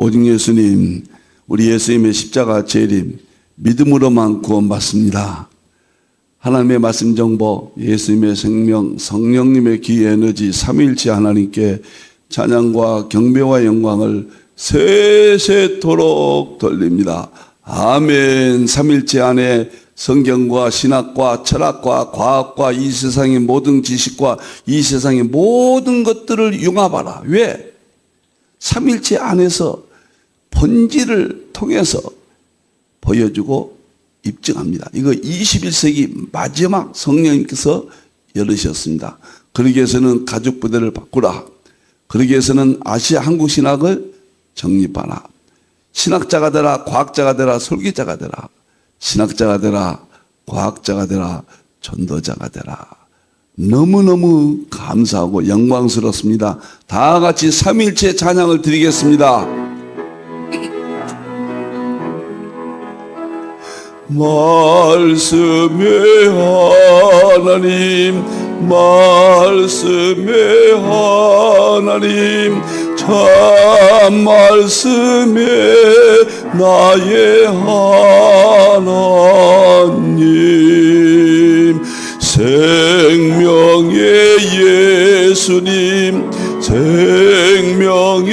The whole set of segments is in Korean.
오직 예수님, 우리 예수님의 십자가 재림, 믿음으로만 구원받습니다. 하나님의 말씀 정보, 예수님의 생명, 성령님의 귀 에너지, 삼위일체 하나님께 찬양과 경배와 영광을 세세토록 돌립니다. 아멘. 삼위일체 안에 성경과 신학과 철학과 과학과 이 세상의 모든 지식과 이 세상의 모든 것들을 융합하라. 왜? 삼위일체 안에서 본질을 통해서 보여주고 입증합니다. 이거 21세기 마지막 성령님께서 열으셨습니다. 그러기 위해서는 가죽부대를 바꾸라. 그러기 위해서는 아시아 한국 신학을 정립하라. 신학자가 되라, 과학자가 되라, 설교자가 되라. 신학자가 되라, 과학자가 되라, 전도자가 되라. 너무너무 감사하고 영광스럽습니다. 다 같이 삼위일체 찬양을 드리겠습니다. 말씀의 하나님, 말씀의 하나님, 참 말씀의 나의 하나님, 생명의 예수님, 생명의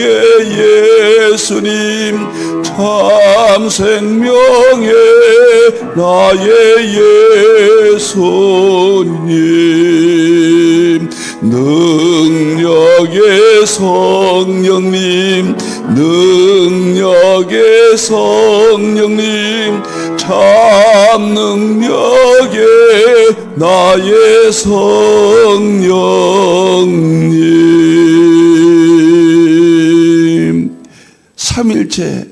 예수님, 참 생명의 나의 예수님, 능력의 성령님, 능력의 성령님, 참 능력의 나의 성령님. 삼일체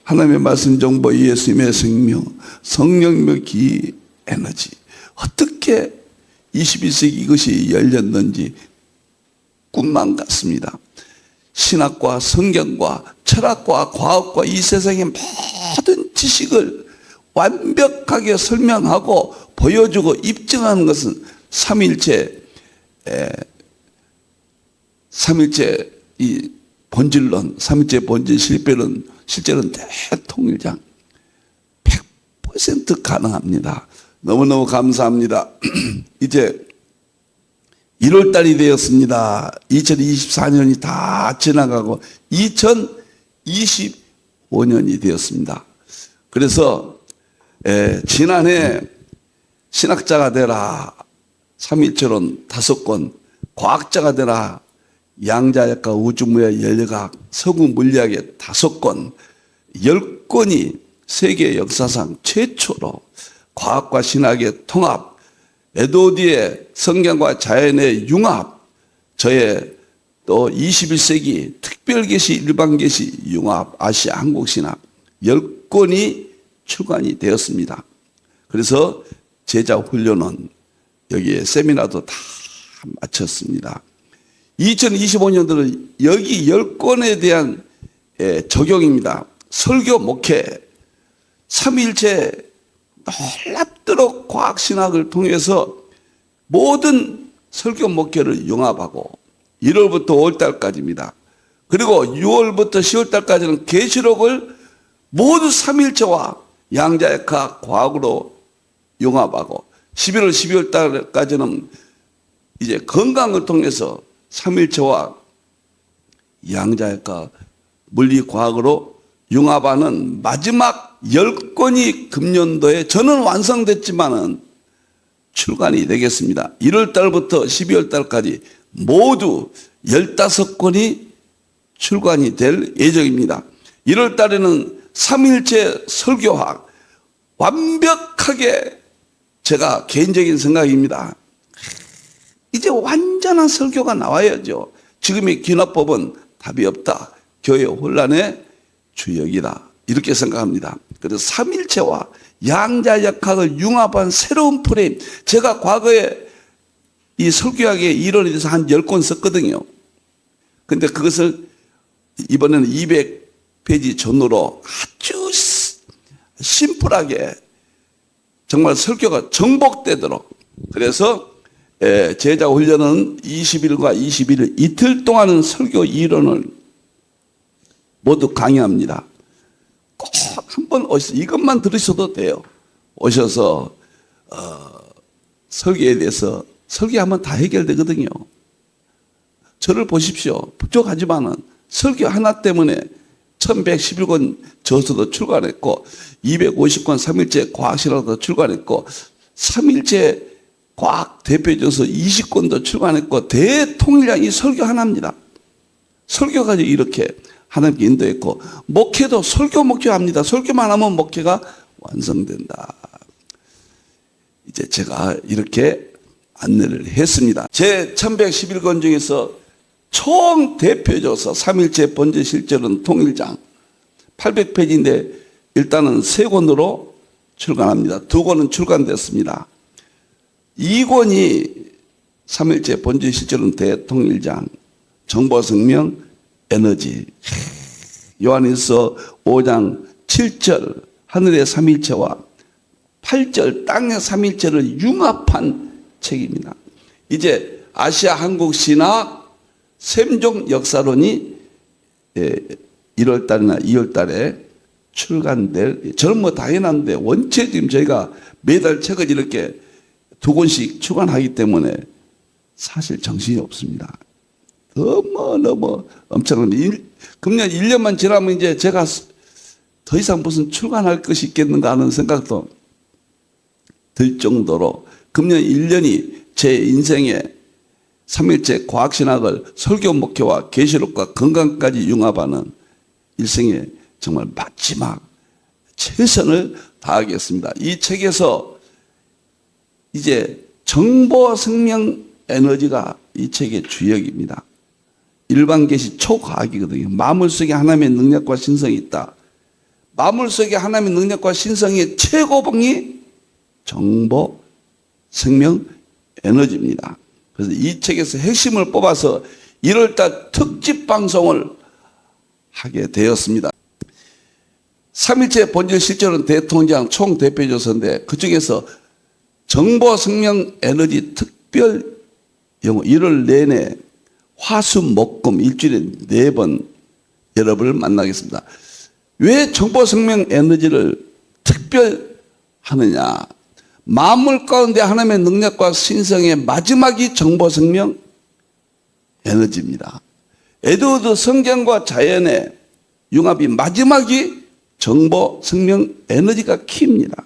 하나님의 말씀 정보, 예수님의 생명, 성령님의 기 에너지. 어떻게 21세기 이것이 열렸는지 꿈만 같습니다. 신학과 성경과 철학과 과학과 이 세상의 모든 지식을 완벽하게 설명하고 보여주고 입증하는 것은 삼일체 이 본질론, 삼일체 본질 실배론, 실제로는 대통일장 100% 가능합니다. 너무너무 감사합니다. 이제 1월달이 되었습니다. 2024년이 다 지나가고 2025년이 되었습니다. 그래서 지난해 신학자가 되라 3.1처럼 5권, 과학자가 되라 양자역학, 우주무역, 연력학, 서구물리학의 5권, 10권이 세계 역사상 최초로 과학과 신학의 통합, 에드워드의 성경과 자연의 융합, 저의 또 21세기 특별계시, 일반계시 융합, 아시아 한국신학 10권이 출간이 되었습니다. 그래서 제자 훈련은 여기에 세미나도 다 마쳤습니다. 2025년도는 여기 10권에 대한 적용입니다. 설교 목회, 삼위일체 놀랍도록 과학신학을 통해서 모든 설교 목회를 융합하고 1월부터 5월달까지입니다. 그리고 6월부터 10월달까지는 계시록을 모두 삼위일체와 양자역학 과학으로 융합하고 11월, 12월달까지는 이제 건강을 통해서 삼위일체와 양자역학 물리과학으로 융합하는 마지막 10권이 금년도에 저는 완성됐지만은 출간이 되겠습니다. 1월달부터 12월달까지 모두 15권이 출간이 될 예정입니다. 1월달에는 삼위일체 설교학 완벽하게 제가 개인적인 생각입니다. 이제 완전한 설교가 나와야죠. 지금의 기납법은 답이 없다. 교회 혼란의 주역이다. 이렇게 생각합니다. 그래서 삼위일체와 양자역학을 융합한 새로운 프레임. 제가 과거에 이 설교학의 이론에 대해서 한 10권 썼거든요. 근데 그것을 이번에는 200페이지 전후로 아주 심플하게 정말 설교가 정복되도록. 그래서 제자 훈련은 20일과 21일 이틀 동안은 설교 이론을 모두 강의합니다. 꼭 한번 오셔서 이것만 들으셔도 돼요. 오셔서 설계에 대해서 설계하면 다 해결되거든요. 저를 보십시오. 부족하지만은 설교 하나 때문에 1111권 저서도 출간했고 250권 3일째 과학실화도 출간했고 3일째 과학 대표저서 20권도 출간했고 대통령이 설교 하나입니다. 설교 가지고 이렇게 하나님께 인도했고 목회도 설교 목회합니다. 설교만 하면 목회가 완성된다. 이제 제가 이렇게 안내를 했습니다. 제 1111권 중에서 총 대표조서 3일째 번제 실제론 통일장 800페이지인데 일단은 3권으로 출간합니다. 2권은 출간됐습니다. 2권이 3일째 번제 실제론 대통일장 정보생명 에너지 요한일서 5장 7절 하늘의 삼일체와 8절 땅의 삼일체를 융합한 책입니다. 이제 아시아 한국 신학 샘종 역사론이 1월 달이나 2월 달에 출간될, 저는 뭐 당연한데 원체 지금 저희가 매달 책을 이렇게 2권씩 출간하기 때문에 사실 정신이 없습니다. 너무 엄청난, 금년 1년만 지나면 이제 제가 더 이상 무슨 출간할 것이 있겠는가 하는 생각도 들 정도로 금년 1년이 제 인생의 3일째 과학신학을 설교 목회와 계시록과 건강까지 융합하는 일생의 정말 마지막 최선을 다하겠습니다. 이 책에서 이제 정보 생명 에너지가 이 책의 주역입니다. 일반 계시 초과학이거든요. 마물 속에 하나님의 능력과 신성이 있다. 마물 속에 하나님의 능력과 신성의 최고봉이 정보 생명 에너지입니다. 그래서 이 책에서 핵심을 뽑아서 1월달 특집 방송을 하게 되었습니다. 3일째 본질 실제로는 대통령 총 대표조서인데 그중에서 정보 생명 에너지 특별 영어 1월 내내 화수 목금 일주일에 4번 여러분을 만나겠습니다. 왜 정보 생명 에너지를 특별하느냐? 만물 가운데 하나님의 능력과 신성의 마지막이 정보 생명 에너지입니다. 에드워드 성경과 자연의 융합이 마지막이 정보 생명 에너지가 키입니다.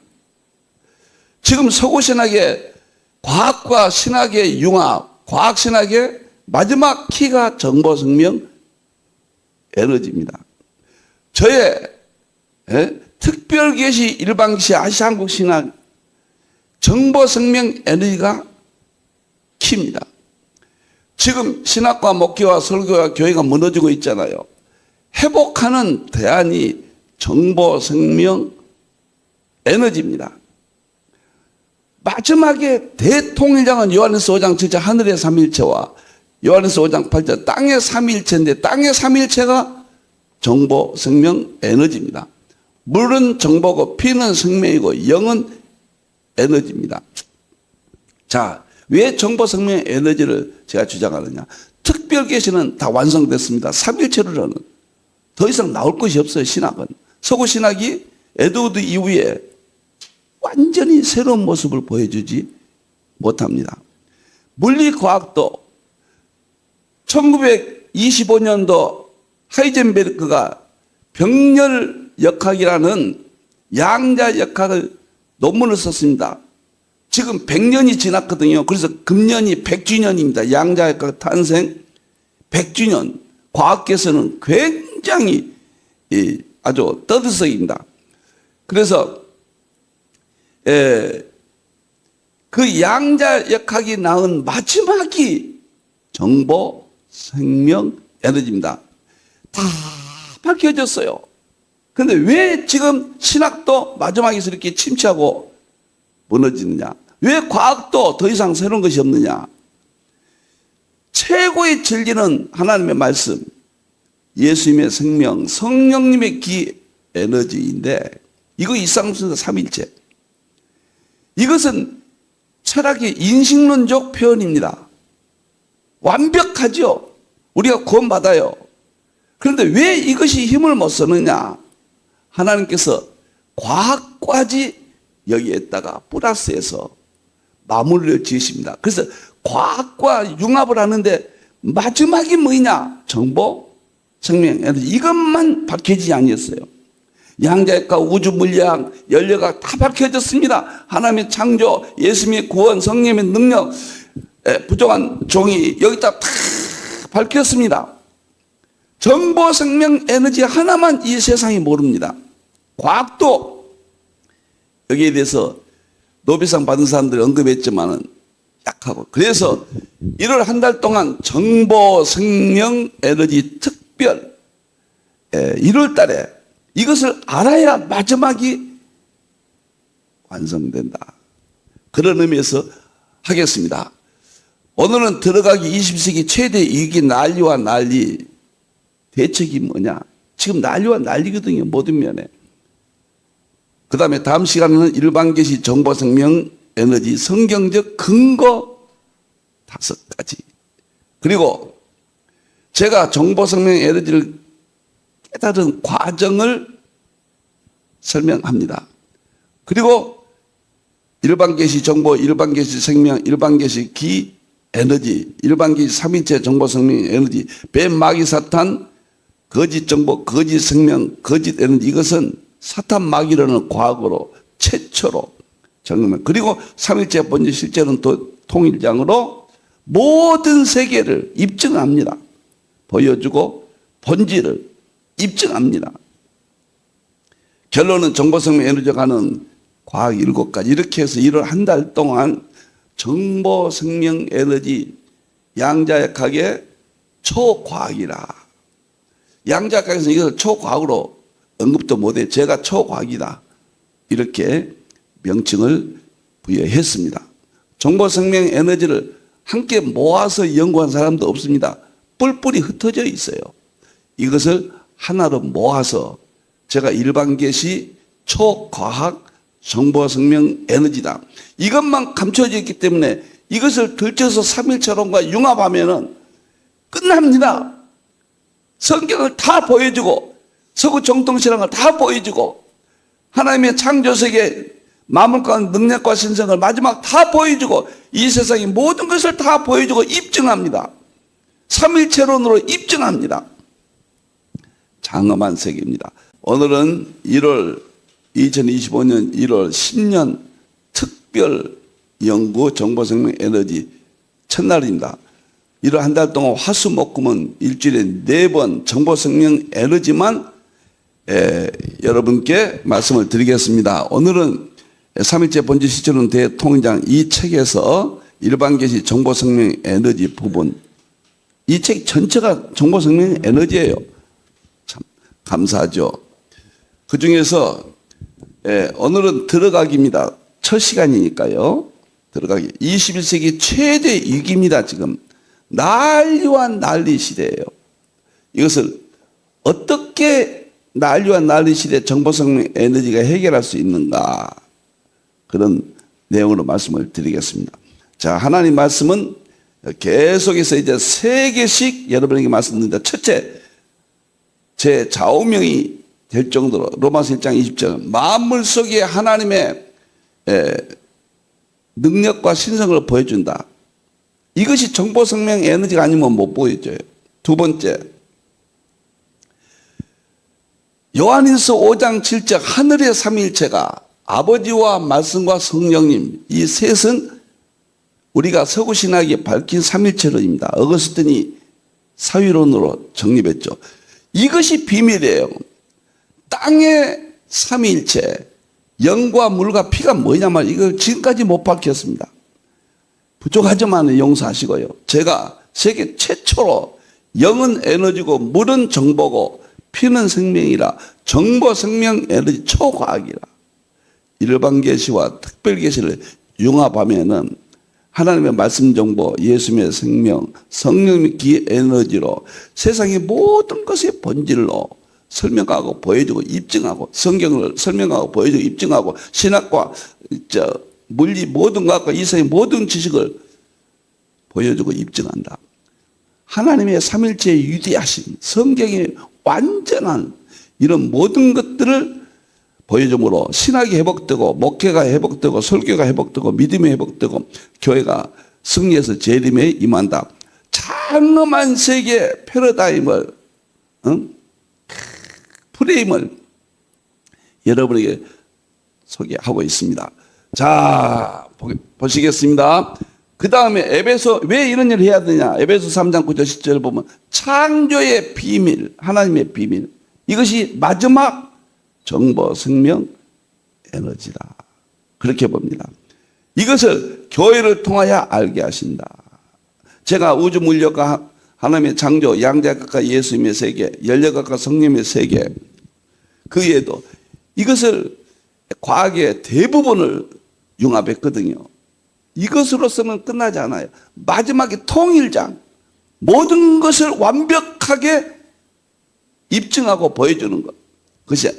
지금 서구 신학의 과학과 신학의 융합, 과학 신학의 마지막 키가 정보 생명 에너지입니다. 저의 특별 계시 일반 계시 아시아 한국 신학 정보 생명 에너지가 키입니다. 지금 신학과 목회와 설교와 교회가 무너지고 있잖아요. 회복하는 대안이 정보 생명 에너지입니다. 마지막에 대통일장은 요한일서 5장 7절 하늘의 삼일체와 요한일서 5장 8절 땅의 삼일체인데 땅의 삼일체가 정보 생명 에너지입니다. 물은 정보고 피는 생명이고 영은 에너지입니다. 자, 왜 정보 생명 에너지를 제가 주장하느냐? 특별 계시는 다 완성됐습니다. 삼일체로는 더 이상 나올 것이 없어요. 신학은 서구 신학이 에드워드 이후에 완전히 새로운 모습을 보여주지 못합니다. 물리과학도 1925년도 하이젠베르크가 병렬 역학이라는 양자 역학을 논문을 썼습니다. 지금 100년이 지났거든요. 그래서 금년이 100주년입니다. 양자 역학 탄생 100주년. 과학계에서는 굉장히 아주 떠들썩입니다. 그래서 그 양자 역학이 낳은 마지막이 정보 생명 에너지입니다. 다 밝혀졌어요. 그런데 왜 지금 신학도 마지막에서 이렇게 침체하고 무너지느냐? 왜 과학도 더 이상 새로운 것이 없느냐? 최고의 진리는 하나님의 말씀, 예수님의 생명, 성령님의 기 에너지인데 이거 이상순서 삼일체. 이것은 철학의 인식론적 표현입니다. 완벽하죠. 우리가 구원받아요. 그런데 왜 이것이 힘을 못 쓰느냐? 하나님께서 과학까지 여기에다가 플러스해서 마무리를 지으십니다. 그래서 과학과 융합을 하는데 마지막이 뭐냐? 정보, 생명, 에너지. 이것만 밝혀지지 아니었어요. 양자역학, 우주 물리학, 연료학 다 밝혀졌습니다. 하나님의 창조, 예수님의 구원, 성령의 능력, 부족한 종이 여기다 다 밝혔습니다. 정보, 생명, 에너지 하나만 이 세상이 모릅니다. 과학도 여기에 대해서 노벨상 받은 사람들이 언급했지만은 약하고, 그래서 1월 한 달 동안 정보, 생명, 에너지 특별 1월 달에 이것을 알아야 마지막이 완성된다. 그런 의미에서 하겠습니다. 오늘은 들어가기 20세기 최대 위기 난리와 난리. 대책이 뭐냐? 지금 난리와 난리거든요. 모든 면에. 그 다음에 다음 시간에는 일반 계시, 정보, 생명, 에너지, 성경적 근거 5가지. 그리고 제가 정보, 생명, 에너지를 깨달은 과정을 설명합니다. 그리고 일반 계시, 정보, 일반 계시, 생명, 일반 계시, 기, 에너지, 일반 계시, 삼위체, 정보, 생명, 에너지, 뱀, 마귀, 사탄, 거짓 정보, 거짓 생명, 거짓 에너지, 이것은 사탄 마귀라는 과학으로 최초로 정말, 그리고 삼일체 본질 실제는 또 통일장으로 모든 세계를 입증합니다. 보여주고 본질을 입증합니다. 결론은 정보, 생명, 에너지가 가는 과학 7가지. 이렇게 해서 1월 한 달 동안 정보, 생명, 에너지 양자역학의 초과학이라. 양자역학에서 이것을 초과학으로 언급도 못해. 제가 초과학이다. 이렇게 명칭을 부여했습니다. 정보, 생명, 에너지를 함께 모아서 연구한 사람도 없습니다. 뿔뿔이 흩어져 있어요. 이것을 하나로 모아서 제가 일반 계시, 초과학, 정보, 생명, 에너지다. 이것만 감춰져 있기 때문에 이것을 들춰서 삼일체론과 융합하면은 끝납니다. 성경을 다 보여주고 서구 정통신앙을 다 보여주고 하나님의 창조세계 만물과 능력과 신성을 마지막 다 보여주고 이 세상의 모든 것을 다 보여주고 입증합니다. 삼일체론으로 입증합니다. 장엄한 세계입니다. 오늘은 2025년 1월 신년 특별 연구 정보, 생명, 에너지 첫날입니다. 1월 한 달 동안 화수목금은 일주일에 4번 정보, 생명, 에너지만 여러분께 말씀을 드리겠습니다. 오늘은 3일째 본질 실천론 대통령 이 책에서 일반 계시 정보, 생명, 에너지 부분, 이 책 전체가 정보, 생명, 에너지예요. 참 감사하죠. 그 중에서 오늘은 들어가기입니다. 첫 시간이니까요. 들어가기. 21세기 최대 위기입니다. 지금 난리와 난리 시대예요. 이것을 어떻게 난리와 난리 시대 정보, 생명, 에너지가 해결할 수 있는가, 그런 내용으로 말씀을 드리겠습니다. 자, 하나님 말씀은 계속해서 이제 3개씩 여러분에게 말씀드립니다. 첫째, 제 좌우명이 될 정도로 로마서 1장 20절 만물 속에 하나님의 능력과 신성을 보여준다. 이것이 정보, 생명, 에너지가 아니면 못 보여줘요. 두 번째, 요한일서 5장 7절 하늘의 삼위일체가 아버지와 말씀과 성령님, 이 셋은 우리가 서구신학에 밝힌 삼일체론입니다. 어거스틴이 사위론으로 정립했죠. 이것이 비밀이에요. 땅의 삼위일체, 영과 물과 피가 뭐냐면 이걸 지금까지 못 밝혔습니다. 부족하지만 용서하시고요. 제가 세계 최초로 영은 에너지고 물은 정보고 피는 생명이라 정보, 생명, 에너지 초과학이라. 일반 계시와 특별 계시를 융합하면은 하나님의 말씀 정보, 예수님의 생명, 성령의 기 에너지로 세상의 모든 것의 본질로 설명하고 보여주고 입증하고, 성경을 설명하고 보여주고 입증하고, 신학과 물리 모든 것과 이 세상의 모든 지식을 보여주고 입증한다. 하나님의 삼일체의 위대하신 성경의 완전한 이런 모든 것들을 보여줌으로 신학이 회복되고 목회가 회복되고 설교가 회복되고 믿음이 회복되고 교회가 승리해서 재림에 임한다. 장엄한 세계 패러다임을 프레임을 여러분에게 소개하고 있습니다. 자, 보시겠습니다. 그 다음에 에베소, 왜 이런 일을 해야 되냐? 에베소 3장 9절 10절을 보면 창조의 비밀, 하나님의 비밀, 이것이 마지막 정보, 생명, 에너지다. 그렇게 봅니다. 이것을 교회를 통하여 알게 하신다. 제가 우주 물력과 하나님의 창조, 양자각과 예수님의 세계, 열려각과 성령의 세계, 그 외에도 이것을 과학의 대부분을 융합했거든요. 이것으로서는 끝나지 않아요. 마지막에 통일장, 모든 것을 완벽하게 입증하고 보여주는 것. 그것이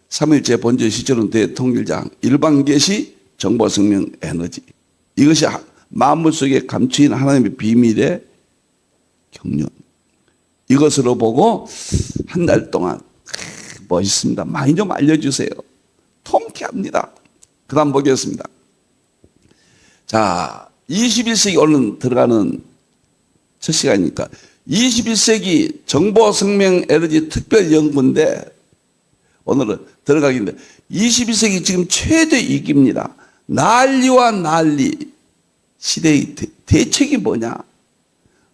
삼일째 본질 시절은 대통일장, 일반계시, 정보생명, 에너지. 이것이 만물 속에 감추인 하나님의 비밀의 경륜. 이것으로 보고 한 달 동안 멋있습니다. 많이 좀 알려주세요. 통쾌합니다. 그 다음 보겠습니다. 자, 21세기 오늘 들어가는 첫 시간이니까 21세기 정보생명 에너지 특별연구인데 오늘은 들어가기인데 21세기 지금 최대 위기입니다. 난리와 난리. 시대의 대책이 뭐냐?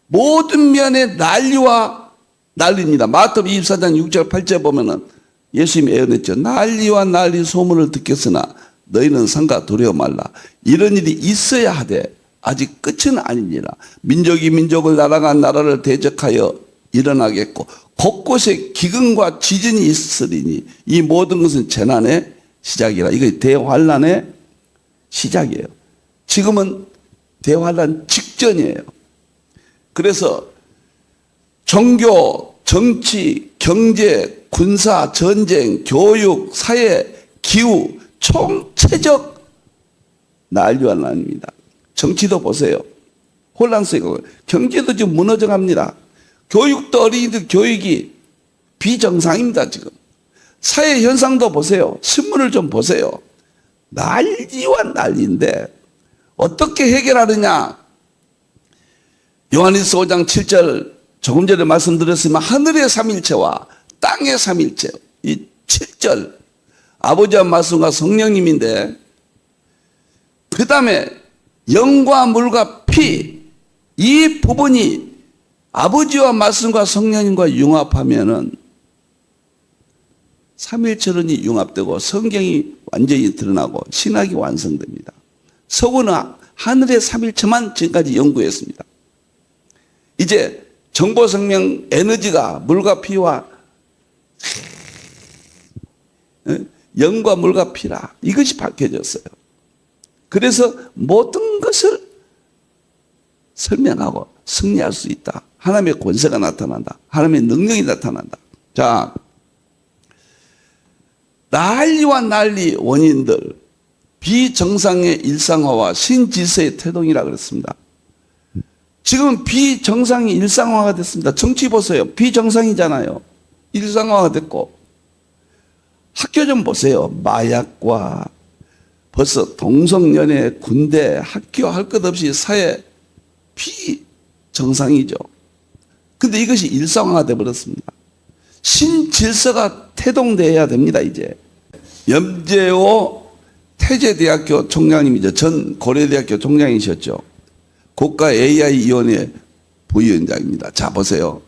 모든 면에 난리와 난리입니다. 마태복음 24장 6절 8절 보면은 예수님이 예언했죠. 난리와 난리 소문을 듣겠으나 너희는 상가 두려워 말라. 이런 일이 있어야 하되 아직 끝은 아니니라. 민족이 민족을 나라가 나라를 대적하여 일어나겠고 곳곳에 기근과 지진이 있으리니 이 모든 것은 재난의 시작이라. 이거 대환란의 시작이에요. 지금은 대환란 직전이에요. 그래서 종교, 정치, 경제, 군사, 전쟁, 교육, 사회, 기후 총체적 난리와 난입니다. 정치도 보세요. 혼란스러워. 경제도 지금 무너져 갑니다. 교육도 어린이들 교육이 비정상입니다, 지금. 사회 현상도 보세요. 신문을 좀 보세요. 난리와 난리인데 어떻게 해결하느냐? 요한일서 5장 7절 조금 전에 말씀드렸지만 하늘의 삼일체와 땅의 삼일체 이 7절 아버지와 말씀과 성령님인데 그 다음에 영과 물과 피 이 부분이 아버지와 말씀과 성령님과 융합하면은 삼일체론이 융합되고 성경이 완전히 드러나고 신학이 완성됩니다. 서구는 하늘의 삼일체만 지금까지 연구했습니다. 이제 정보생명 에너지가 물과 피와 영과 물과 피라 이것이 밝혀졌어요. 그래서 모든 것을 설명하고 승리할 수 있다. 하나님의 권세가 나타난다. 하나님의 능력이 나타난다. 자, 난리와 난리 원인들 비정상의 일상화와 신질서의 태동이라 그랬습니다. 지금 비정상이 일상화가 됐습니다. 정치 보세요. 비정상이잖아요. 일상화가 됐고 학교 좀 보세요. 마약과 벌써 동성연애, 군대, 학교 할 것 없이 사회 비정상이죠. 근데 이것이 일상화가 되어버렸습니다. 신질서가 태동되어야 됩니다. 이제 염재호 태제대학교 총장님이죠. 전 고려대학교 총장이셨죠. 국가AI위원회 부위원장입니다. 자 보세요.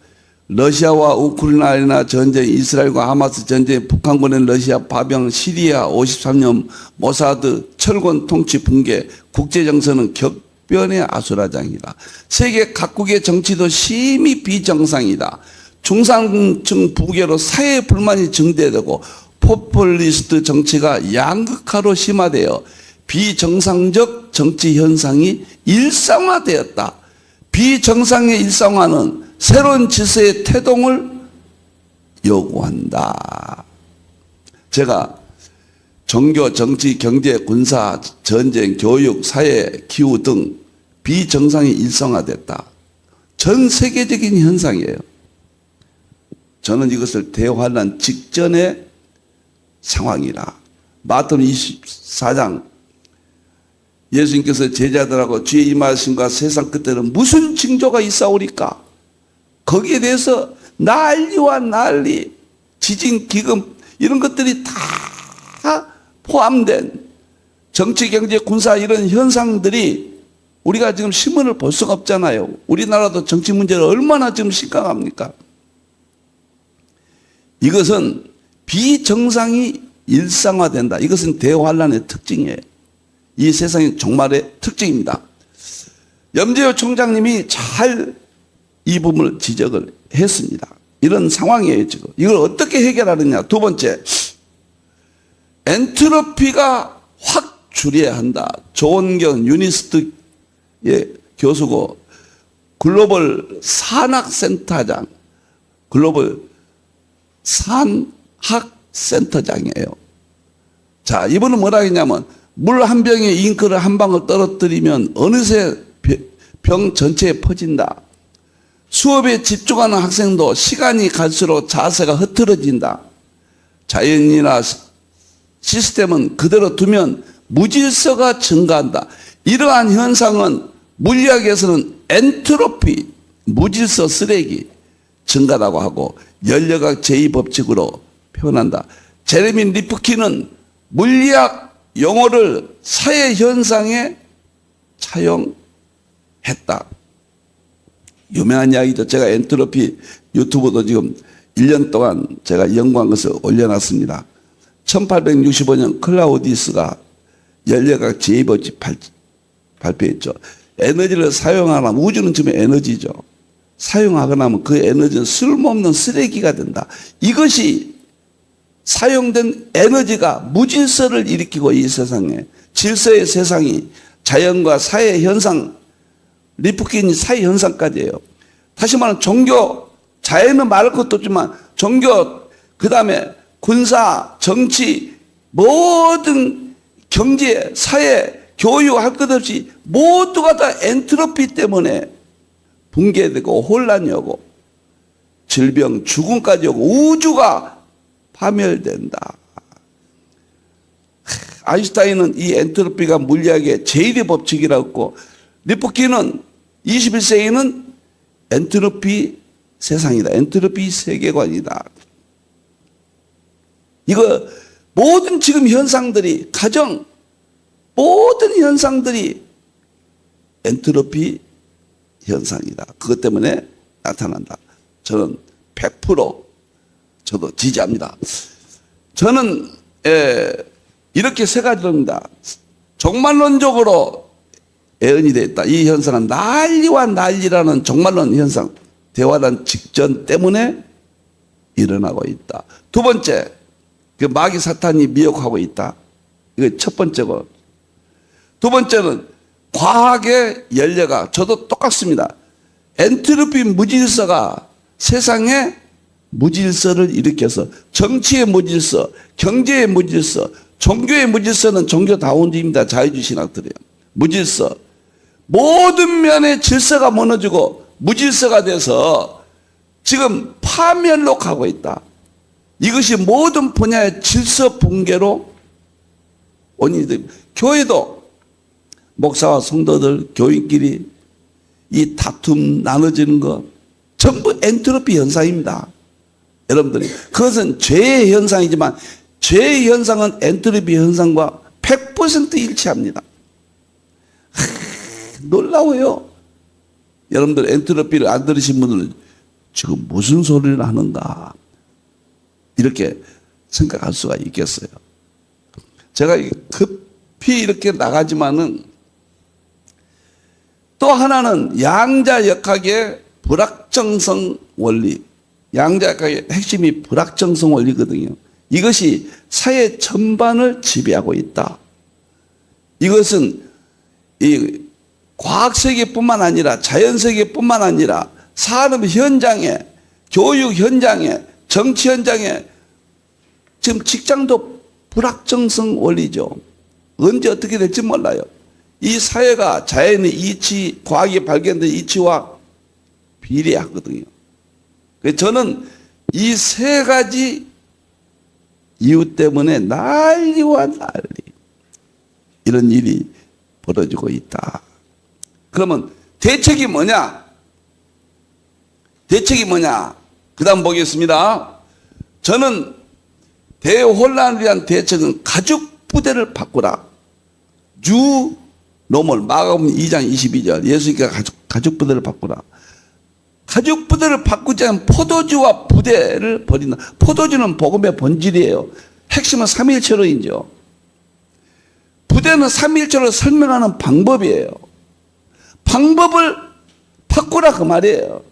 러시아와 우크라이나 전쟁, 이스라엘과 하마스 전쟁, 북한 보낸 러시아 파병, 시리아 53년 모사드 철권 통치 붕괴, 국제정세는 격변의 아수라장이다. 세계 각국의 정치도 심히 비정상이다. 중산층 부계로 사회 불만이 증대되고 포퓰리스트 정치가 양극화로 심화되어 비정상적 정치 현상이 일상화되었다. 비정상의 일상화는 새로운 질서의 태동을 요구한다. 제가 종교, 정치, 경제, 군사, 전쟁, 교육, 사회, 기후 등 비정상이 일상화됐다. 전 세계적인 현상이에요. 저는 이것을 대환란 직전의 상황이라. 마태복음 24장 예수님께서 제자들하고 주의 임하심과 세상 끝에는 무슨 징조가 있사오리까? 거기에 대해서 난리와 난리, 지진, 기금 이런 것들이 다 포함된 정치, 경제, 군사 이런 현상들이 우리가 지금 신문을 볼 수가 없잖아요. 우리나라도 정치 문제가 얼마나 지금 심각합니까? 이것은 비정상이 일상화된다. 이것은 대환란의 특징이에요. 이 세상의 종말의 특징입니다. 염재호 총장님이 잘 이 부분을 지적을 했습니다. 이런 상황이에요, 지금. 이걸 어떻게 해결하느냐. 두 번째, 엔트로피가 확 줄여야 한다. 조원경 유니스트의 교수고 글로벌 산학센터장, 글로벌 산학센터장이에요. 자, 이분은 뭐라 했냐면 물 한 병에 잉크를 한 방울 떨어뜨리면 어느새 병 전체에 퍼진다. 수업에 집중하는 학생도 시간이 갈수록 자세가 흐트러진다. 자연이나 시스템은 그대로 두면 무질서가 증가한다. 이러한 현상은 물리학에서는 엔트로피, 무질서 쓰레기 증가라고 하고 열려각 제2법칙으로 표현한다. 제레미 리프킨은 물리학 용어를 사회 현상에 차용했다. 유명한 이야기죠. 제가 엔트로피 유튜브도 지금 1년 동안 제가 연구한 것을 올려놨습니다. 1865년 클라우디스가 열려각 제2법칙 발표했죠. 에너지를 사용하면 우주는 지금 에너지죠. 사용하고 나면 그 에너지는 쓸모없는 쓰레기가 된다. 이것이 사용된 에너지가 무질서를 일으키고 이 세상에 질서의 세상이 자연과 사회 현상, 리프킨이 사회 현상까지예요. 다시 말하면 종교, 자연은 말할 것도 없지만 종교, 그 다음에 군사, 정치, 모든 경제, 사회, 교육 할 것 없이 모두가 다 엔트로피 때문에 붕괴되고 혼란이 오고 질병, 죽음까지 오고 우주가 파멸된다. 아인슈타인은 이 엔트로피가 물리학의 제1의 법칙이라고 했고 리프킨은 21세기는 엔트로피 세상이다. 엔트로피 세계관이다. 이거 모든 지금 현상들이 가정 모든 현상들이 엔트로피 현상이다. 그것 때문에 나타난다. 저는 100% 저도 지지합니다. 저는 이렇게 세 가지입니다. 종말론적으로 예언이 되어 있다. 이 현상은 난리와 난리라는 종말론 현상, 대환란 직전 때문에 일어나고 있다. 두 번째, 그 마귀 사탄이 미혹하고 있다. 이거 첫 번째고. 두 번째는 과학의 열려가 저도 똑같습니다. 엔트로피 무질서가 세상에 무질서를 일으켜서 정치의 무질서, 경제의 무질서, 종교의 무질서는 종교다운주의입니다. 자유주의 신학들이에요. 무질서. 모든 면의 질서가 무너지고 무질서가 돼서 지금 파멸로 가고 있다. 이것이 모든 분야의 질서 붕괴로 원인이 됩니다. 교회도 목사와 성도들, 교인끼리 이 다툼 나눠지는 것 전부 엔트로피 현상입니다. 여러분들이 그것은 죄의 현상이지만 죄의 현상은 엔트로피 현상과 100% 일치합니다. 놀라워요. 여러분들 엔트로피를 안 들으신 분들은 지금 무슨 소리를 하는가 이렇게 생각할 수가 있겠어요. 제가 급히 이렇게 나가지만은 또 하나는 양자역학의 불확정성 원리. 양자역학의 핵심이 불확정성 원리거든요. 이것이 사회 전반을 지배하고 있다. 이것은 이 과학세계뿐만 아니라 자연세계뿐만 아니라 산업 현장에, 교육 현장에, 정치 현장에 지금 직장도 불확정성 원리죠. 언제 어떻게 될지 몰라요. 이 사회가 자연의 이치, 과학이 발견된 이치와 비례하거든요. 그래서 저는 이 세 가지 이유 때문에 난리와 난리 이런 일이 벌어지고 있다. 그러면 대책이 뭐냐? 대책이 뭐냐? 그 다음 보겠습니다. 저는 대혼란을 위한 대책은 가죽 부대를 바꾸라. 주 노멀 마가복음 2장 22절 예수님께서 가죽 부대를 바꾸라. 가죽 부대를 바꾸지 않으면 포도주와 부대를 버린다. 포도주는 복음의 본질이에요. 핵심은 삼위일체론이죠. 부대는 삼위일체를 설명하는 방법이에요. 방법을 바꾸라 그 말이에요.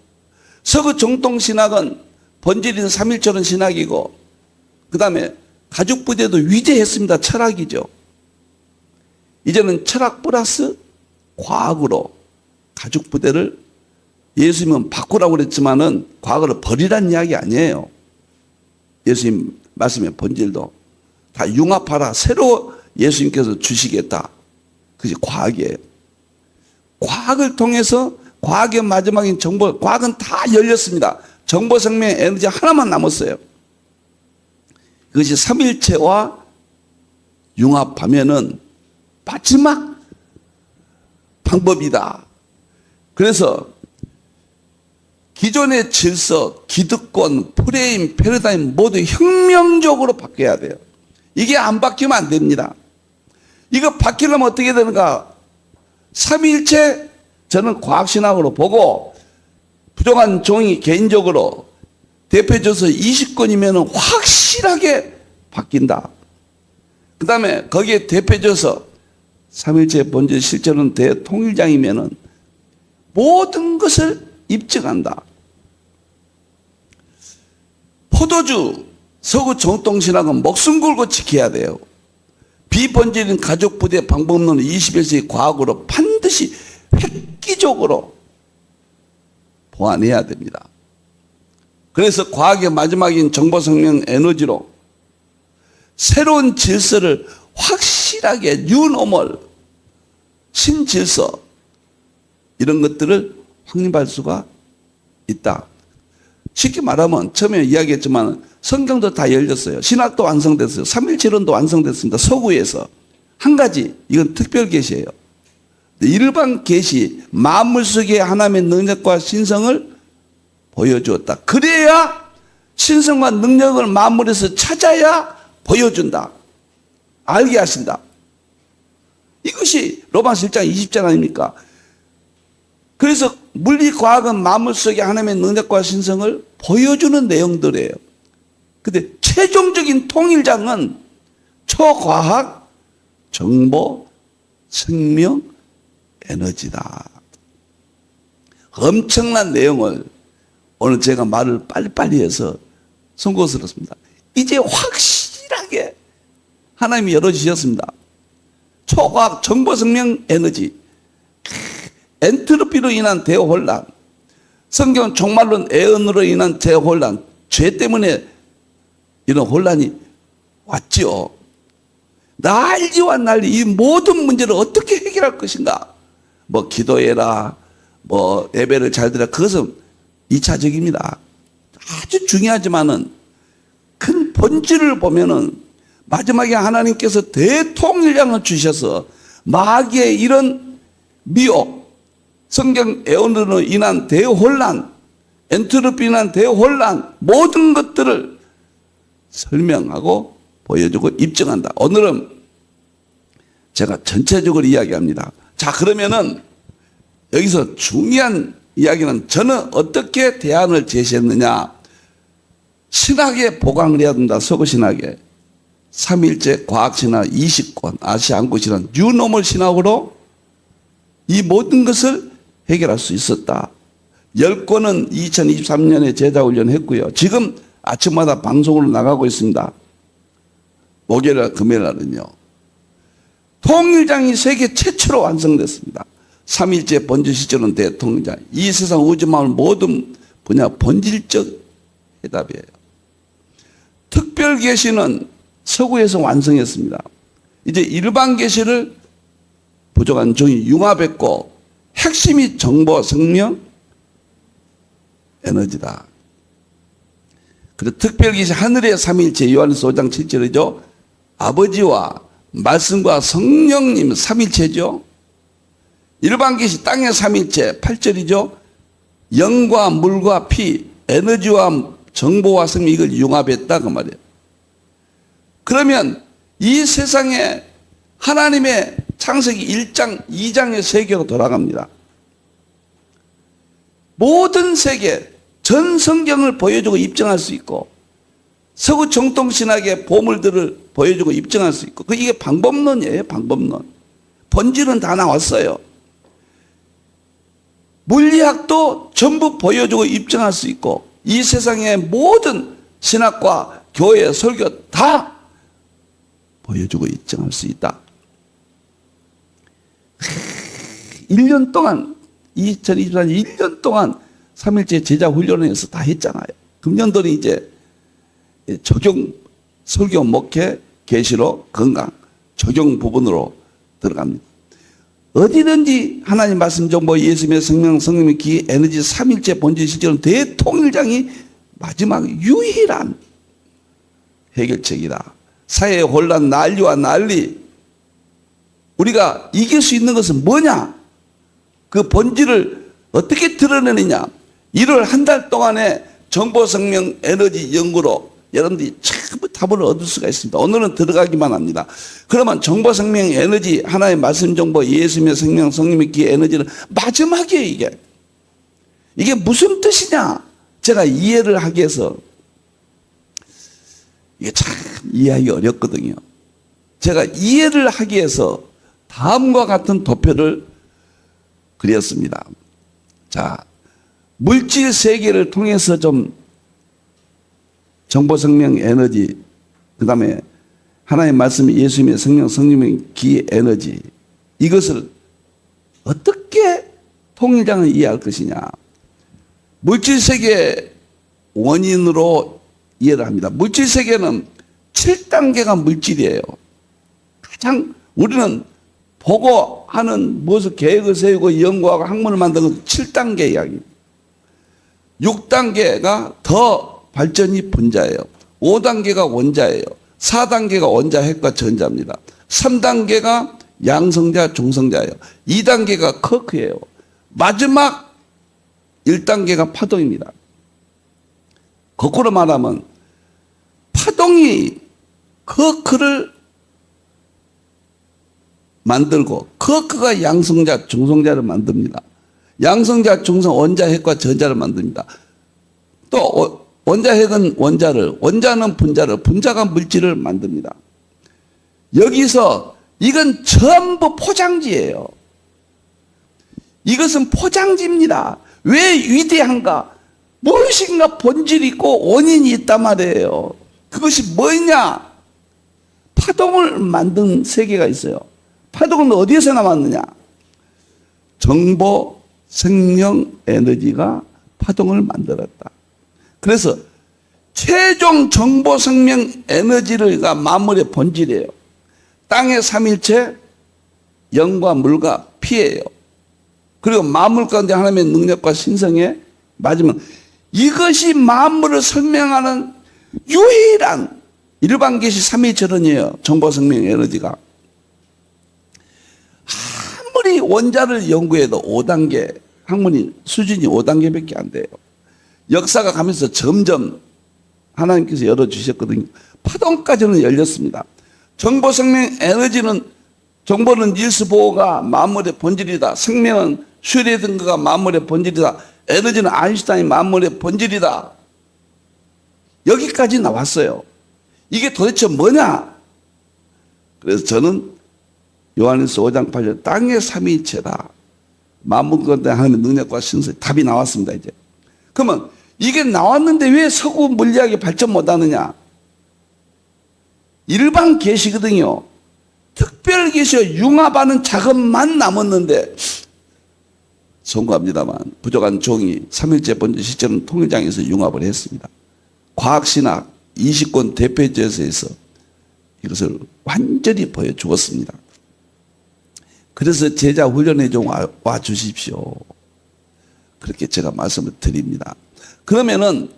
서구 정통 신학은 본질인 삼위일체론 신학이고 그 다음에 가죽 부대도 위대했습니다. 철학이죠. 이제는 철학 플러스 과학으로 가죽 부대를 예수님은 바꾸라고 그랬지만은 과거를 버리라는 이야기 아니에요. 예수님 말씀의 본질도 다 융합하라. 새로 예수님께서 주시겠다. 그것이 과학이에요. 과학을 통해서 과학의 마지막인 정보, 과학은 다 열렸습니다. 정보, 생명, 에너지 하나만 남았어요. 그것이 삼일체와 융합하면은 마지막 방법이다. 그래서 기존의 질서, 기득권, 프레임, 패러다임 모두 혁명적으로 바뀌어야 돼요. 이게 안 바뀌면 안 됩니다. 이거 바뀌려면 어떻게 되는가? 삼위일체 저는 과학신학으로 보고 부족한 종이 개인적으로 대표줘서 20권이면 확실하게 바뀐다. 그 다음에 거기에 대표줘서 삼위일체 본질 실제로는 대통일장이면은 모든 것을 입증한다. 포도주, 서구 정통신학은 목숨 걸고 지켜야 돼요. 비본질인 가족부대 방법론은 21세기 과학으로 반드시 획기적으로 보완해야 됩니다. 그래서 과학의 마지막인 정보생명 에너지로 새로운 질서를 확실하게 뉴노멀, 신질서 이런 것들을 확립할 수가 있다. 쉽게 말하면 처음에 이야기했지만 성경도 다 열렸어요. 신학도 완성됐어요. 삼일체론도 완성됐습니다. 서구에서. 한 가지, 이건 특별 계시예요. 일반 계시, 만물 속의 하나님의 능력과 신성을 보여주었다. 그래야 신성과 능력을 만물에서 찾아야 보여준다. 알게 하신다. 이것이 로마서 1장 20절 아닙니까? 그래서 물리과학은 만물 속의 하나님의 능력과 신성을 보여주는 내용들이에요. 근데 최종적인 통일장은 초과학, 정보, 생명, 에너지다. 엄청난 내용을 오늘 제가 말을 빨리빨리 해서 송구스럽습니다. 이제 확실하게 하나님이 열어주셨습니다. 초과학, 정보, 생명, 에너지. 엔트로피로 인한 대혼란, 성경 종말론 애언으로 인한 대혼란, 죄 때문에 이런 혼란이 왔죠. 난리와 난리, 이 모든 문제를 어떻게 해결할 것인가? 뭐 기도해라, 뭐 예배를 잘 드려, 그것은 2차적입니다. 아주 중요하지만은 큰 본질을 보면은 마지막에 하나님께서 대통일장을 주셔서 마귀의 이런 미혹, 성경 애언으로 인한 대혼란, 엔트로피로 인한 대혼란, 모든 것들을 설명하고 보여주고 입증한다. 오늘은 제가 전체적으로 이야기합니다. 자, 그러면은 여기서 중요한 이야기는 저는 어떻게 대안을 제시했느냐. 신학에 보강을 해야 된다. 서구 신학에. 삼일체 과학신학 20권, 아시안구신학, 뉴노멀 신학으로 이 모든 것을 해결할 수 있었다. 10권은 2023년에 제자훈련 했고요. 지금 아침마다 방송으로 나가고 있습니다. 목요일, 금요일 날은요. 통일장이 세계 최초로 완성됐습니다. 삼일체 본질 시절은 대통일장. 이 세상 우주만물 모든 분야 본질적 해답이에요. 특별 계시는 서구에서 완성했습니다. 이제 일반 계시를 부족한 종이 융합했고 핵심이 정보, 생명, 에너지다. 그리고 특별히 하늘의 삼일체 요한일서 5장 7절이죠. 아버지와 말씀과 성령님 삼일체죠. 일반 계시 땅의 삼일체 8절이죠. 영과 물과 피, 에너지와 정보와 생명 이걸 융합했다 그 말이에요. 그러면 이 세상에 하나님의 창세기 1장, 2장의 세계로 돌아갑니다. 모든 세계, 전 성경을 보여주고 입증할 수 있고 서구 정통신학의 보물들을 보여주고 입증할 수 있고 이게 방법론이에요. 방법론. 본질은 다 나왔어요. 물리학도 전부 보여주고 입증할 수 있고 이 세상의 모든 신학과 교회, 설교 다 보여주고 입증할 수 있다. 1년 동안 2024년 1년 동안 3일째 제자 훈련에서 다 했잖아요. 금년도는 이제 적용, 설교, 목회, 계시로, 건강, 적용 부분으로 들어갑니다. 어디든지 하나님 말씀 정보, 예수님의 생명, 성령의 기, 에너지, 3일째 본질 실제로는 대통일장이 마지막 유일한 해결책이다. 사회의 혼란, 난리와 난리. 우리가 이길 수 있는 것은 뭐냐? 그 본질을 어떻게 드러내느냐? 1월 한 달 동안의 정보, 생명, 에너지 연구로 여러분들이 전부 답을 얻을 수가 있습니다. 오늘은 들어가기만 합니다. 그러면 정보, 생명, 에너지, 하나의 말씀 정보, 예수님의 생명, 성령의 기, 에너지는 마지막이에요, 이게. 이게 무슨 뜻이냐? 제가 이해를 하기 위해서 이게 참 이해하기 어렵거든요. 제가 이해를 하기 위해서 다음과 같은 도표를 그렸습니다. 자, 물질 세계를 통해서 좀 정보, 생명, 에너지, 그 다음에 하나님의 말씀, 예수님의 생명, 성령의 기, 에너지 이것을 어떻게 통일장을 이해할 것이냐. 물질 세계 원인으로 이해를 합니다. 물질 세계는 7단계가 물질이에요. 가장 우리는 보고 하는 무엇을 계획을 세우고 연구하고 학문을 만드는 건 7단계 이야기입니다. 6단계가 더 발전이 분자예요. 5단계가 원자예요. 4단계가 원자, 핵과 전자입니다. 3단계가 양성자, 중성자예요. 2단계가 커크예요. 마지막 1단계가 파동입니다. 거꾸로 말하면 파동이 커크를 만들고 커크가 양성자, 중성자를 만듭니다. 양성자, 중성, 원자, 핵과 전자를 만듭니다. 또 원자, 핵은 원자를, 원자는 분자를, 분자가 물질을 만듭니다. 여기서 이건 전부 포장지예요. 이것은 포장지입니다. 왜 위대한가? 무엇인가 본질이 있고 원인이 있단 말이에요. 그것이 뭐냐? 파동을 만든 세계가 있어요. 파동은 어디에서 나왔느냐? 정보, 생명, 에너지가 파동을 만들었다. 그래서 최종 정보, 생명, 에너지가 만물의 본질이에요. 땅의 삼일체, 영과 물과 피예요. 그리고 만물 가운데 하나님의 능력과 신성에 맞으면 이것이 만물을 설명하는 유일한 일반 계시 삼위일체론이에요. 정보, 생명, 에너지가. 아무리 원자를 연구해도 5단계, 학문이 수준이 5단계밖에 안 돼요. 역사가 가면서 점점 하나님께서 열어주셨거든요. 파동까지는 열렸습니다. 정보, 생명, 에너지는, 정보는 닐스 보어가 만물의 본질이다. 생명은 슈레딩거가 만물의 본질이다. 에너지는 아인슈타인이 만물의 본질이다. 여기까지 나왔어요. 이게 도대체 뭐냐? 그래서 저는 요한일서 5장 8절 땅의 삼위일체다. 만물 가운데 하나님의 능력과 신성, 답이 나왔습니다. 이제 그러면 이게 나왔는데 왜 서구 물리학이 발전 못하느냐? 일반 계시거든요. 특별 계시와 융합하는 작업만 남았는데 송구합니다만 부족한 종이 삼일째 본질 시점은 통일장에서 융합을 했습니다. 과학신학 20권 대표제에서 이것을 완전히 보여주었습니다. 그래서 제자 훈련에 좀 와 주십시오. 그렇게 제가 말씀을 드립니다. 그러면은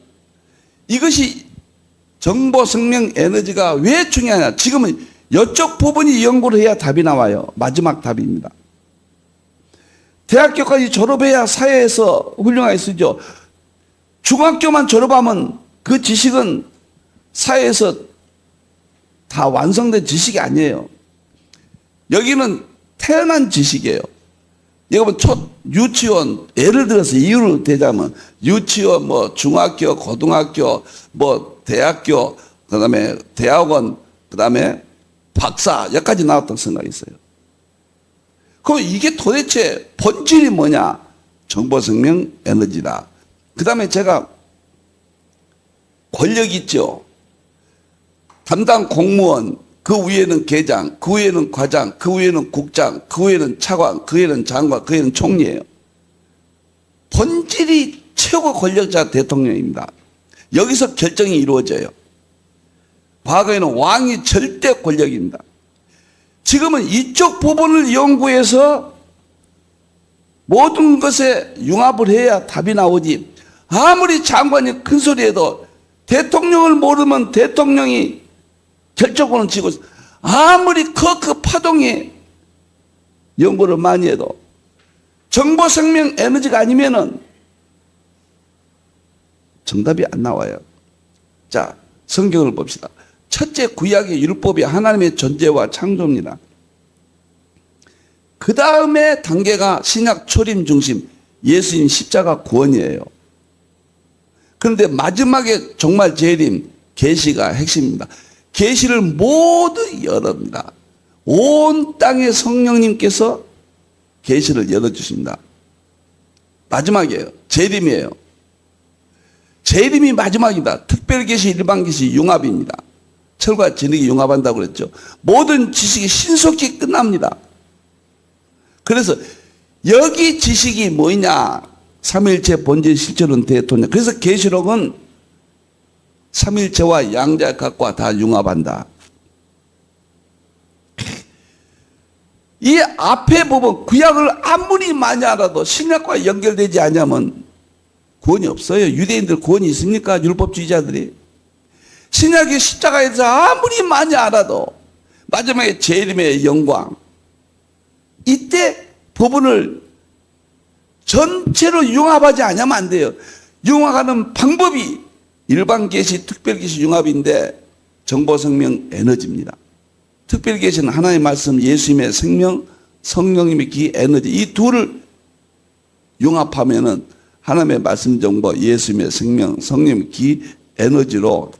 이것이 정보, 생명, 에너지가 왜 중요하냐? 지금은 이쪽 부분이 연구를 해야 답이 나와요. 마지막 답입니다. 대학교까지 졸업해야 사회에서 훌륭하게 쓰죠. 중학교만 졸업하면 그 지식은 사회에서 다 완성된 지식이 아니에요. 여기는 태어난 지식이에요. 여러분 유치원, 예를 들어서 이유를 대자면 유치원, 뭐 중학교, 고등학교, 뭐 대학교, 그다음에 대학원, 그다음에 박사 여기까지 나왔다고 생각이 있어요. 그럼 이게 도대체 본질이 뭐냐? 정보, 생명, 에너지다. 그다음에 제가 권력 있죠. 담당 공무원, 그 위에는 계장, 그 위에는 과장, 그 위에는 국장, 그 위에는 차관, 그 위에는 장관, 그 위에는 총리예요. 본질이 최고 권력자 대통령입니다. 여기서 결정이 이루어져요. 과거에는 왕이 절대 권력입니다. 지금은 이쪽 부분을 연구해서 모든 것에 융합을 해야 답이 나오지. 아무리 장관이 큰 소리해도 대통령을 모르면 대통령이 결정권을 쥐고 있어. 아무리 그 파동에 연구를 많이 해도 정보, 생명, 에너지가 아니면은 정답이 안 나와요. 자, 성경을 봅시다. 첫째, 구약의 율법이 하나님의 존재와 창조입니다. 그 다음에 단계가 신약 초림 중심, 예수님 십자가 구원이에요. 그런데 마지막에 정말 재림, 계시가 핵심입니다. 계시를 모두 열어옵니다. 온 땅의 성령님께서 계시를 열어주십니다. 마지막이에요. 재림이에요. 재림이 마지막이다. 특별계시, 일반계시, 융합입니다. 철과 진흙이 융합한다고 그랬죠. 모든 지식이 신속히 끝납니다. 그래서 여기 지식이 뭐냐? 삼위일체 본질 실체론 대통령. 그래서 계시록은 삼위일체와 양자각과 다 융합한다. 이 앞에 부분 구약을 아무리 많이 알아도 신약과 연결되지 않으면 구원이 없어요. 유대인들 구원이 있습니까? 율법주의자들이. 신약의 십자가에서 아무리 많이 알아도 마지막에 재림의 영광, 이때 부분을 전체로 융합하지 않으면 안 돼요. 융합하는 방법이 일반계시, 특별계시 융합인데 정보, 생명, 에너지입니다. 특별계시는 하나님의 말씀, 예수님의 생명, 성령님의 기, 에너지, 이 둘을 융합하면은 하나님의 말씀, 정보, 예수님의 생명, 성령님의 기, 에너지로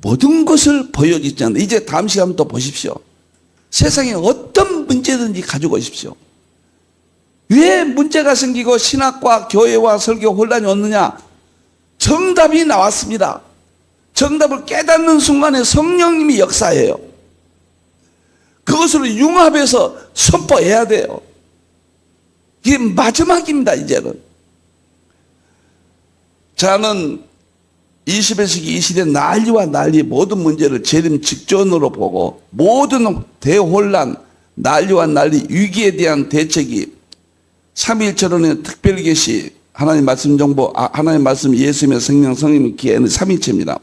모든 것을 보여주지 않는다. 이제 다음 시간 또 보십시오. 세상에 어떤 문제든지 가지고 오십시오. 왜 문제가 생기고 신학과 교회와 설교 혼란이 오느냐? 정답이 나왔습니다. 정답을 깨닫는 순간에 성령님이 역사해요. 그것으로 융합해서 선포해야 돼요. 이게 마지막입니다, 이제는. 저는 21세기 이 시대 난리와 난리 모든 문제를 재림 직전으로 보고 모든 대혼란, 난리와 난리, 위기에 대한 대책이 삼위일체론의 특별계시, 하나님 말씀 정보, 하나님 말씀 예수님의 생명, 성령의 기회는 삼위일체입니다.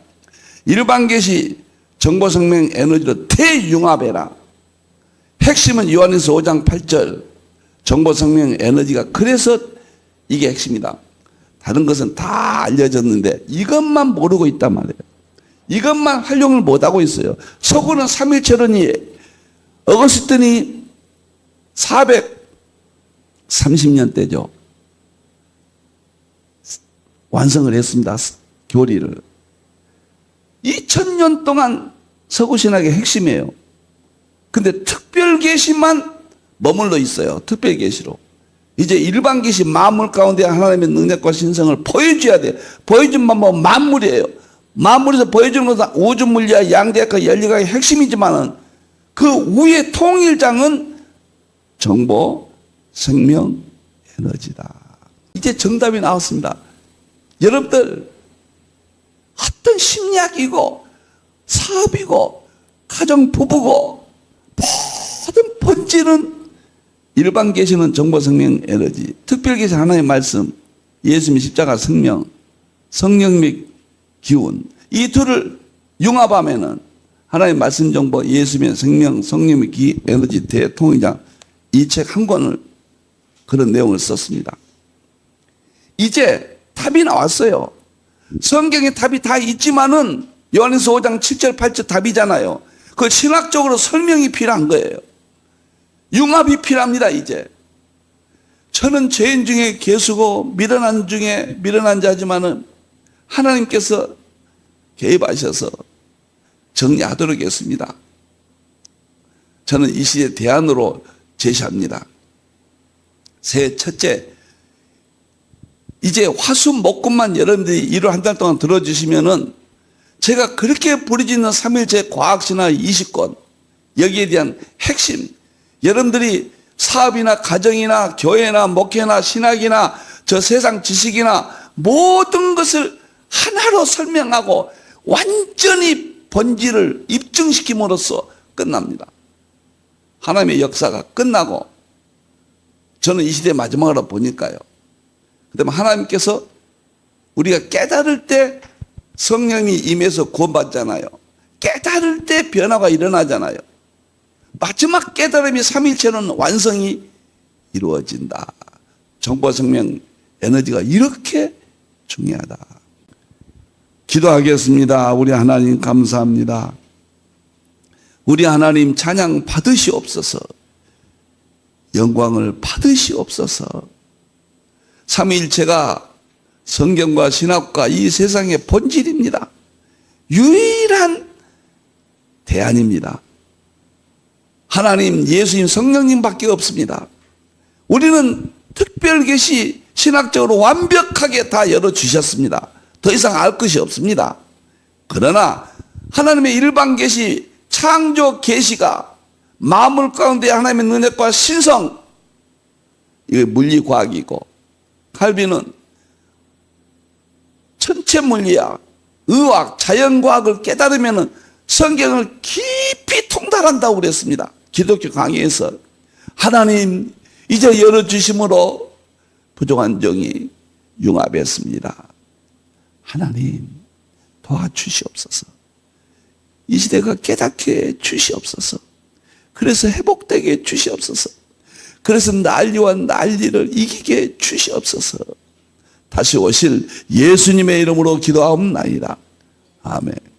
일반계시, 정보, 생명, 에너지로 대융합해라. 핵심은 요한일서 5장 8절 정보, 생명, 에너지가, 그래서 이게 핵심이다. 다른 것은 다 알려졌는데 이것만 모르고 있단 말이에요. 이것만 활용을 못하고 있어요. 서구는 삼위일체론이 어거스틴이 430년대죠. 완성을 했습니다. 교리를. 2000년 동안 서구신학의 핵심이에요. 근데 특별계시만 머물러 있어요. 특별계시로. 이제 일반계시 만물 가운데 하나님의 능력과 신성을 보여줘야 돼요. 보여준만 뭐 만물이에요. 만물에서 보여주는 것은 우주물리와 양대학과 연리학의 핵심이지만은 그 위의 통일장은 정보, 생명, 에너지다. 이제 정답이 나왔습니다. 여러분들 어떤 심리학이고 사업이고 가정 부부고 모든 본질은 일반 계시는 정보, 생명, 에너지, 특별 계시 하나의 말씀, 예수님의 십자가 생명, 성령의 기운, 이 둘을 융합하면은 하나님의 말씀 정보, 예수님의 생명, 성령의 기, 에너지 대통의장, 이 책 한 권을 그런 내용을 썼습니다. 이제 답이 나왔어요. 성경에 답이 다 있지만은 요한일서 5장 7절 8절 답이잖아요. 그 신학적으로 설명이 필요한 거예요. 융합이 필요합니다. 이제 저는 죄인 중에 개수고 미련한 중에 미련한 자지만은 하나님께서 개입하셔서 정리하도록 했습니다. 저는 이 시대 대안으로 제시합니다. 첫째, 이제 화수목금만 여러분들이 1월 한 달 동안 들어주시면은 제가 그렇게 부르짖는 삼일체 과학신화 20권, 여기에 대한 핵심, 여러분들이 사업이나 가정이나 교회나 목회나 신학이나 저 세상 지식이나 모든 것을 하나로 설명하고 완전히 본질을 입증시킴으로써 끝납니다. 하나님의 역사가 끝나고 저는 이 시대 마지막으로 보니까요. 그다음에 하나님께서 우리가 깨달을 때 성령이 임해서 구원받잖아요. 깨달을 때 변화가 일어나잖아요. 마지막 깨달음이 삼일체는 완성이 이루어진다. 정보, 생명, 에너지가 이렇게 중요하다. 기도하겠습니다. 우리 하나님 감사합니다. 우리 하나님 찬양 받으시옵소서. 영광을 받으시옵소서. 삼위일체가 성경과 신학과 이 세상의 본질입니다. 유일한 대안입니다. 하나님, 예수님, 성령님밖에 없습니다. 우리는 특별 계시 신학적으로 완벽하게 다 열어주셨습니다. 더 이상 알 것이 없습니다. 그러나 하나님의 일반 계시, 창조 계시가 만물 가운데 하나님의 능력과 신성, 이게 물리과학이고, 칼빈은 천체 물리학, 의학, 자연과학을 깨달으면 성경을 깊이 통달한다고 그랬습니다. 기독교 강의에서 하나님 이제 열어주심으로 부족한 종이 융합했습니다. 하나님 도와주시옵소서. 이 시대가 깨닫게 해 주시옵소서. 그래서 회복되게 해 주시옵소서. 그래서 난리와 난리를 이기게 해 주시옵소서. 다시 오실 예수님의 이름으로 기도하옵나이다. 아멘.